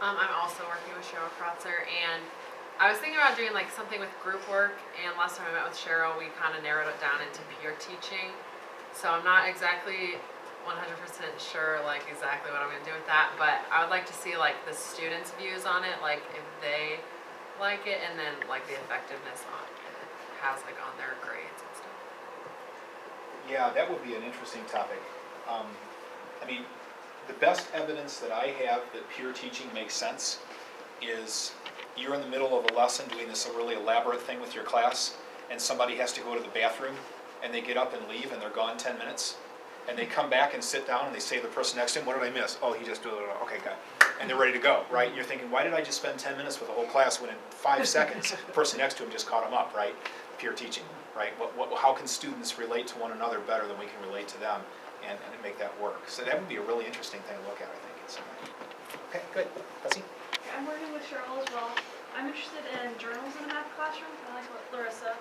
I'm also working with Cheryl Krotzer, and I was thinking about doing like something with group work, and last time I met with Cheryl, we kind of narrowed it down into peer teaching. So I'm not exactly 100% sure like exactly what I'm gonna do with that, but I would like to see like the students' views on it, like if they like it, and then like the effectiveness on it has like on their grades and stuff. Yeah, that would be an interesting topic. I mean, the best evidence that I have that peer teaching makes sense is you're in the middle of a lesson doing this really elaborate thing with your class, and somebody has to go to the bathroom, and they get up and leave, and they're gone 10 minutes, and they come back and sit down, and they say to the person next to him, what did I miss? Oh, he just did it. Okay, got it. And they're ready to go, right? And you're thinking, why did I just spend 10 minutes with the whole class when in 5 seconds, the person next to him just caught him up, right? Peer teaching, right? How can students relate to one another better than we can relate to them and make that work? So that would be a really interesting thing to look at, I think, in some way. Okay, good. Betsy? I'm working with Cheryl as well. I'm interested in journals in the math classroom, kind of like what Larissa.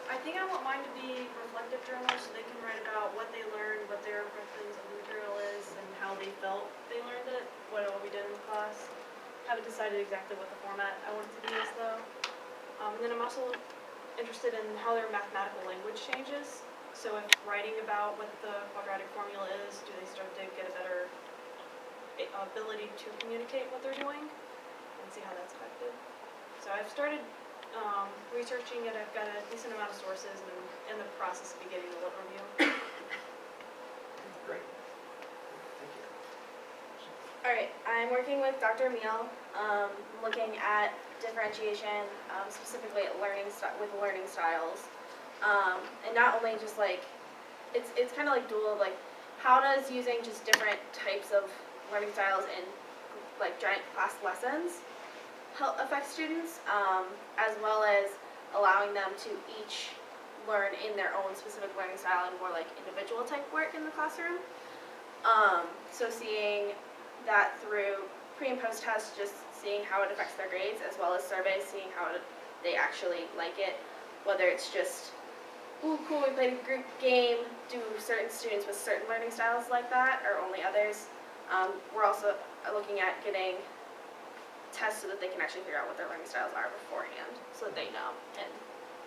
I think I want mine to be reflective journals so they can write about what they learned, what their impressions of the material is, and how they felt they learned it, what we did in the class. Haven't decided exactly what the format I want it to be as though. And then I'm also interested in how their mathematical language changes. So if writing about what the quadratic formula is, do they start to get a better ability to communicate what they're doing and see how that's affected. So I've started researching it. I've got a decent amount of sources and I'm in the process of beginning the lit review. Great. Thank you. Alright, I'm working with Dr. Meal, looking at differentiation, specifically at learning styles. And not only just like, it's kind of like dual of like, how does using just different types of learning styles in like giant class lessons help affect students, as well as allowing them to each learn in their own specific learning style and more like individual type work in the classroom. So seeing that through pre and post tests, just seeing how it affects their grades, as well as surveys, seeing how they actually like it, whether it's just, ooh, cool, we played a group game, do certain students with certain learning styles like that, or only others. We're also looking at getting tests so that they can actually figure out what their learning styles are beforehand, so that they know, and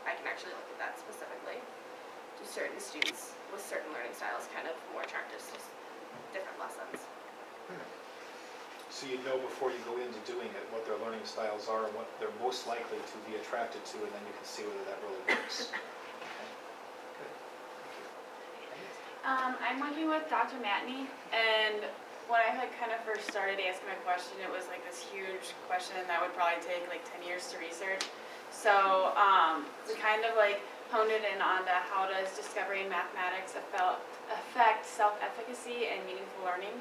I can actually look at that specifically. Do certain students with certain learning styles kind of more attractive to different lessons? So you know before you go into doing it what their learning styles are and what they're most likely to be attracted to, and then you can see whether that really works. Okay. Good. Thank you. I'm working with Dr. Matney, and when I kind of first started asking my question, it was like this huge question that would probably take like 10 years to research. So we kind of like honed it in on how does discovery in mathematics affect self-efficacy and meaningful learning.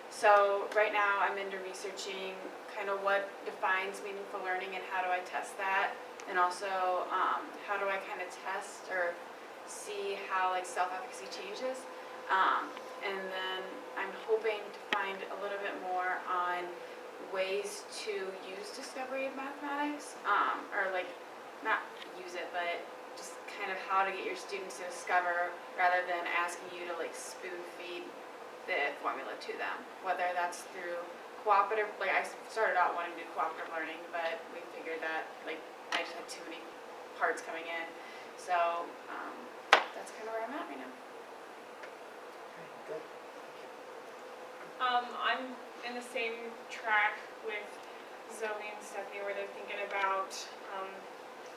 So right now I'm into researching kind of what defines meaningful learning and how do I test that, and also how do I kind of test or see how like self-efficacy changes. And then I'm hoping to find a little bit more on ways to use discovery of mathematics, or like not use it, but just kind of how to get your students to discover rather than asking you to like spoon feed the formula to them. Whether that's through cooperative, like I started out wanting to do cooperative learning, but we figured that like I just had too many parts coming in. So that's kind of where I'm at right now. Good. I'm in the same track with Zoe and Stephanie where they're thinking about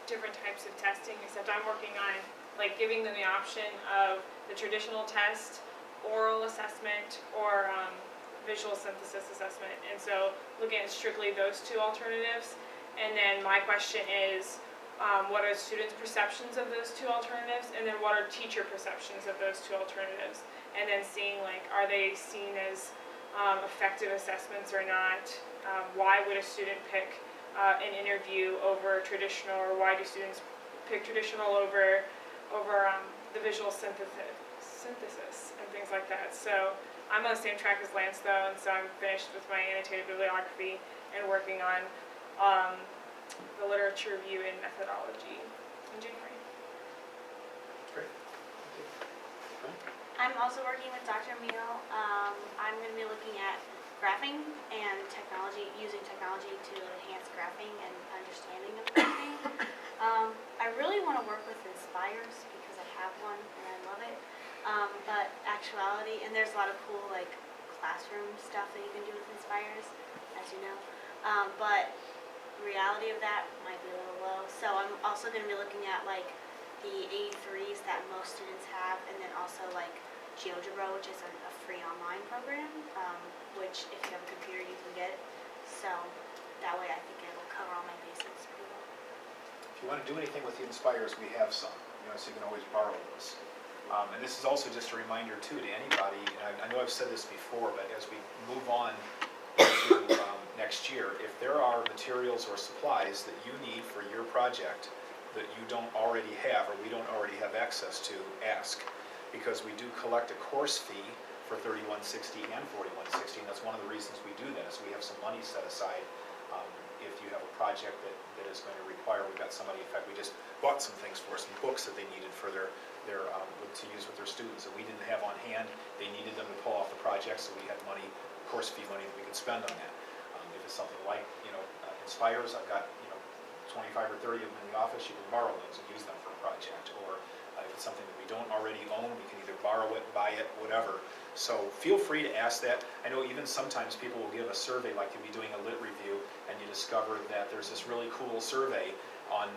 different types of testing, except I'm working on like giving them the option of the traditional test, oral assessment, or visual synthesis assessment. And so looking at strictly those two alternatives. And then my question is, what are students' perceptions of those two alternatives, and then what are teacher perceptions of those two alternatives, and then seeing like, are they seen as effective assessments or not? Why would a student pick an interview over traditional, or why do students pick traditional over the visual synthesis and things like that? So I'm on the same track as Lance though, and so I'm finished with my annotated bibliography and working on the literature review and methodology in January. Great. Thank you. I'm also working with Dr. Meal. I'm going to be looking at graphing and using technology but actuality, and there's a lot of cool like classroom stuff that you can do with Inspires, as you know. But reality of that might be a little low. So I'm also going to be looking at like the 83s that most students have, and then also like GeoGebra, which is a free online program, which if you have a computer you can get. So that way I think it will cover all my bases pretty well. If you want to do anything with the Inspires, we have some, so you can always borrow those. And this is also just a reminder too to anybody, and I know I've said this before, but as we move on to next year, if there are materials or supplies that you need for your project that you don't already have or we don't already have access to, ask. Because we do collect a course fee for 3160 and 4160, and that's one of the reasons we do that, is we have some money set aside if you have a project that is going to require, we've got somebody, in fact, we just bought some things for some books that they needed for their to use with their students that we didn't have on hand. They needed them to pull off the project, so we had money, course fee money that we could spend on that. If it's something like, Inspires, I've got, 25 or 30 of them in the office, you can borrow those and use them for a project. Or if it's something that we don't already own, we can either borrow it, buy it, whatever. So feel free to ask that. I know even sometimes people will give a survey, like you'll be doing a lit review, and you discover that there's this really cool survey on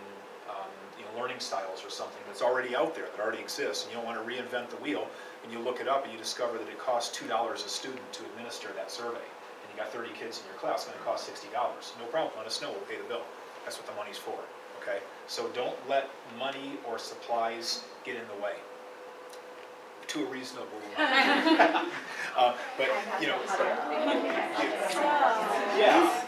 learning styles or something that's already out there, that already exists, and you don't want to reinvent the wheel, and you look it up and you discover that it costs $2 a student to administer that survey. And you got 30 kids in your class, it's going to cost $60. No problem, let us know, we'll pay the bill. That's what the money's for, okay? So don't let money or supplies get in the way. To a reasonable amount. But,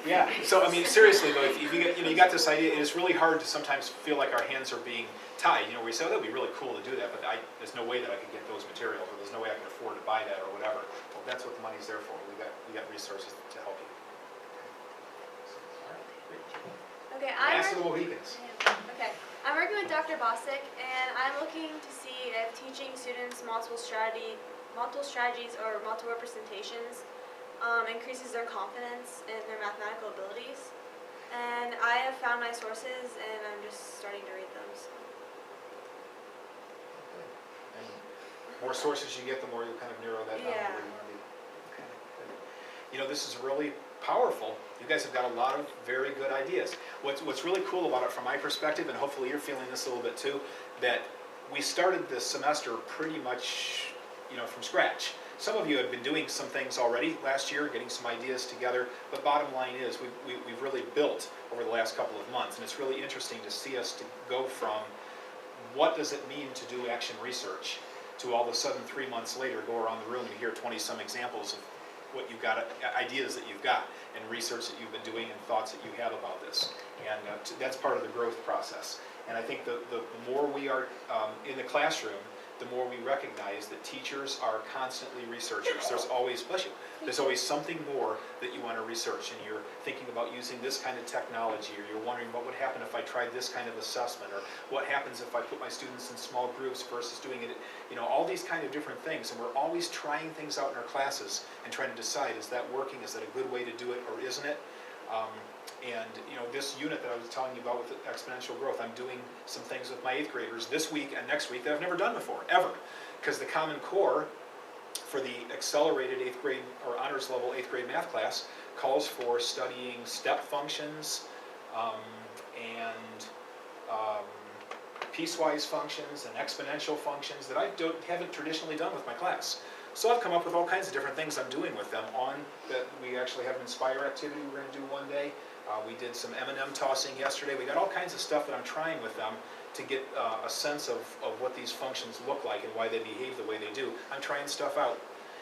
yeah. So, I mean, seriously though, if you get, you got this idea, it is really hard to sometimes feel like our hands are being tied. We say, oh, that'd be really cool to do that, but there's no way that I could get those materials, or there's no way I can afford to buy that, or whatever. Well, that's what the money's there for. We got resources to help you. Okay, Ask the Mohicans. Okay, I'm working with Dr. Bostic, and I'm looking to see if teaching students multiple strategies or multiple representations increases their confidence in their mathematical abilities. And I have found my sources, and I'm just starting to read them. So. And the more sources you get, the more you kind of narrow that down to where you want to be. Okay, good. This is really powerful. You guys have got a lot of very good ideas. What's really cool about it from my perspective, and hopefully you're feeling this a little bit too, that we started this semester pretty much, from scratch. Some of you have been doing some things already last year, getting some ideas together, but bottom line is we've really built over the last couple of months, and it's really interesting to see us to go from what does it mean to do action research to all of a sudden 3 months later go around the room and hear 20-some examples of what you've got, ideas that you've got, and research that you've been doing and thoughts that you have about this. And that's part of the growth process. And I think the more we are in the classroom, the more we recognize that teachers are constantly researchers. There's always, bless you, there's always something more that you want to research, and you're thinking about using this kind of technology, or you're wondering what would happen if I tried this kind of assessment, or what happens if I put my students in small groups versus doing it, all these kind of different things. And we're always trying things out in our classes and trying to decide, is that working, is that a good way to do it, or isn't it? This unit that I was telling you about with exponential growth, I'm doing some things with my 8th graders this week and next week that I've never done before, ever. Because the Common Core for the accelerated 8th grade or honors level 8th grade math class calls for studying step functions and piecewise functions and exponential functions that I haven't traditionally done with my class. So I've come up with all kinds of different things I'm doing with them that we actually have an Inspire activity we're going to do one day. We did some M&M tossing yesterday. We got all kinds of stuff that I'm trying with them to get a sense of what these functions look like and why they behave the way they do. I'm trying stuff out.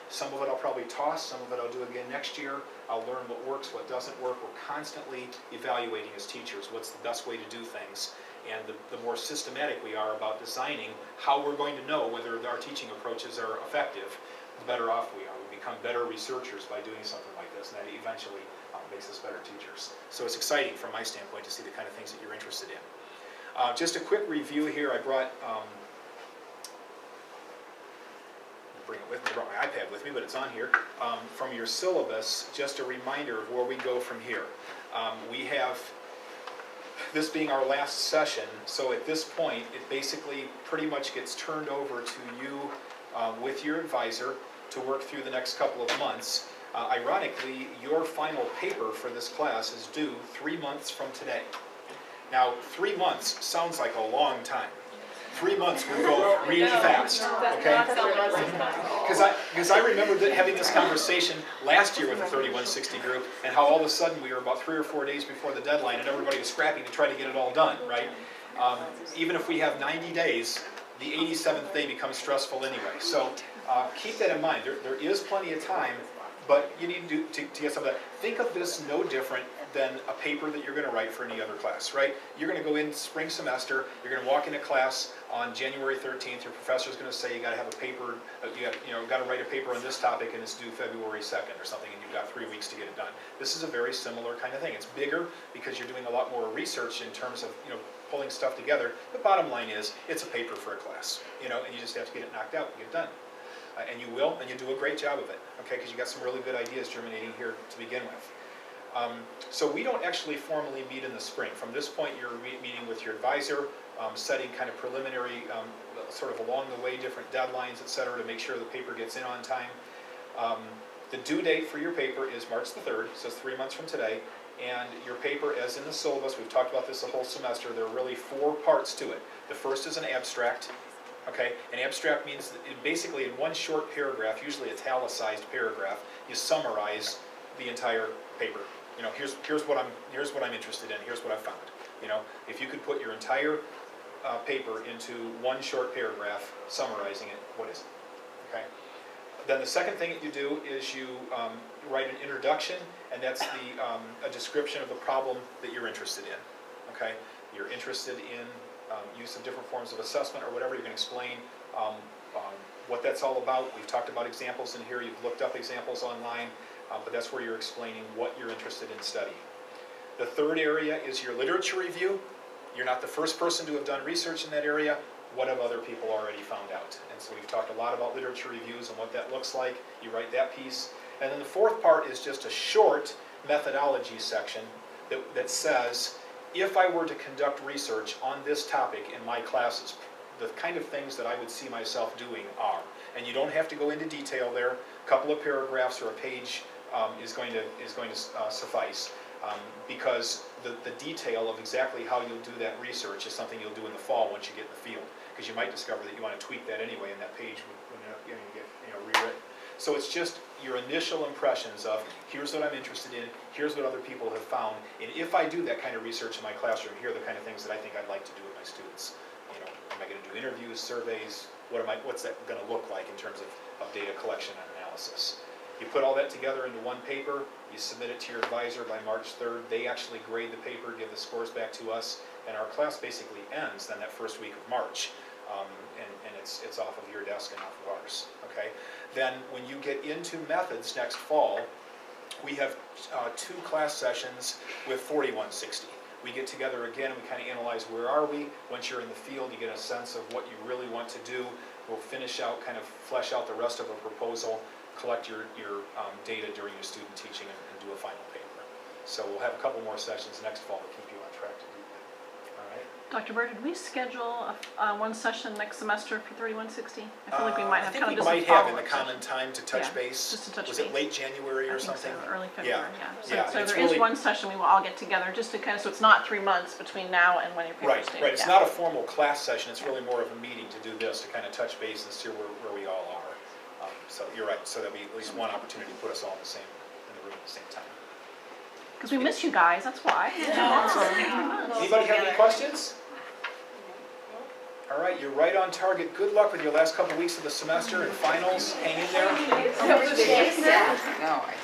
Some of it I'll probably toss, some of it I'll do again next year. I'll learn what works, what doesn't work. We're constantly evaluating as teachers what's the best way to do things. And the more systematic we are about designing how we're going to know whether our teaching approaches are effective, the better off we are. We become better researchers by doing something like this, and that eventually makes us better teachers. So it's exciting from my standpoint to see the kind of things that you're interested in. Just a quick review here. I brought, bring it with me. I brought my iPad with me, but it's on here. From your syllabus, just a reminder of where we go from here. We have this being our last session, so at this point, it basically pretty much gets turned over to you with your advisor to work through the next couple of months. Ironically, your final paper for this class is due 3 months from today. Now, 3 months sounds like a long time. 3 months will go really fast, okay? Because I remember having this conversation last year with the 3160 group, and how all of a sudden we were about 3 or 4 days before the deadline, and everybody was scrapping to try to get it all done, right? Even if we have 90 days, the 87th day becomes stressful anyway. So keep that in mind. There is plenty of time, but you need to get some of that. Think of this no different than a paper that you're going to write for any other class, right? You're going to go in spring semester, you're going to walk into class on January 13th, your professor's going to say you got to have a paper, got to write a paper on this topic and it's due February 2nd or something, and you've got 3 weeks to get it done. This is a very similar kind of thing. It's bigger because you're doing a lot more research in terms of, pulling stuff together. The bottom line is, it's a paper for a class, and you just have to get it knocked out and get it done. And you will, and you do a great job of it, okay, because you got some really good ideas germinating here to begin with. So we don't actually formally meet in the spring. From this point, you're meeting with your advisor, setting kind of preliminary, sort of along the way, different deadlines, et cetera, to make sure the paper gets in on time. The due date for your paper is March the 3rd, so it's 3 months from today. And your paper, as in the syllabus, we've talked about this the whole semester, there are really 4 parts to it. The first is an abstract. Okay, an abstract means that basically in one short paragraph, usually italicized paragraph, you summarize the entire paper. Here's what I'm interested in. Here's what I found. If you could put your entire paper into one short paragraph summarizing it, what is it? Okay. Then the second thing that you do is you write an introduction, and that's a description of the problem that you're interested in. Okay, you're interested in use of different forms of assessment or whatever. You can explain what that's all about. We've talked about examples in here. You've looked up examples online, but that's where you're explaining what you're interested in studying. The third area is your literature review. You're not the first person to have done research in that area. What have other people already found out? And so we've talked a lot about literature reviews and what that looks like. You write that piece. And then the fourth part is just a short methodology section that says, if I were to conduct research on this topic in my classes, the kind of things that I would see myself doing are. And you don't have to go into detail there. A couple of paragraphs or a page is going to suffice, because the detail of exactly how you'll do that research is something you'll do in the fall once you get in the field, because you might discover that you want to tweak that anyway, and that page would get rewritten. So it's just your initial impressions of, here's what I'm interested in, here's what other people have found, and if I do that kind of research in my classroom, here are the kind of things that I think I'd like to do with my students. Am I going to do interviews, surveys? What's that going to look like in terms of data collection and analysis? You put all that together into one paper, you submit it to your advisor by March 3rd, they actually grade the paper, give the scores back to us, and our class basically ends then that first week of March. And it's off of your desk and off of ours, okay? Then when you get into methods next fall, we have 2 class sessions with 4160. We get together again and we kind of analyze where are we. Once you're in the field, you get a sense of what you really want to do. We'll finish out, kind of flesh out the rest of a proposal, collect your data during your student teaching, and do a final paper. So we'll have a couple more sessions next fall to keep you on track to do that. All right? Dr. Bird, did we schedule one session next semester for 3160? I feel like we might have kind of just I think we might have in the follow-up common time to touch Yeah, base. just to touch Was base. it late January or something? So, early February, yeah. Yeah, So it's there is really- one session we will all get together, just to kind of, so it's not 3 months between now and when your paper's due. Right. It's Yeah. not a formal class session. It's really more of a meeting to do this, to kind of touch base and see where we all are. So you're right. So there'll be at least one opportunity to put us all in the room at the same time. Because we miss you guys, that's why. Anybody have any questions? All right, you're right on target. Good luck with your last couple weeks of the semester and finals. Hang in there. No, I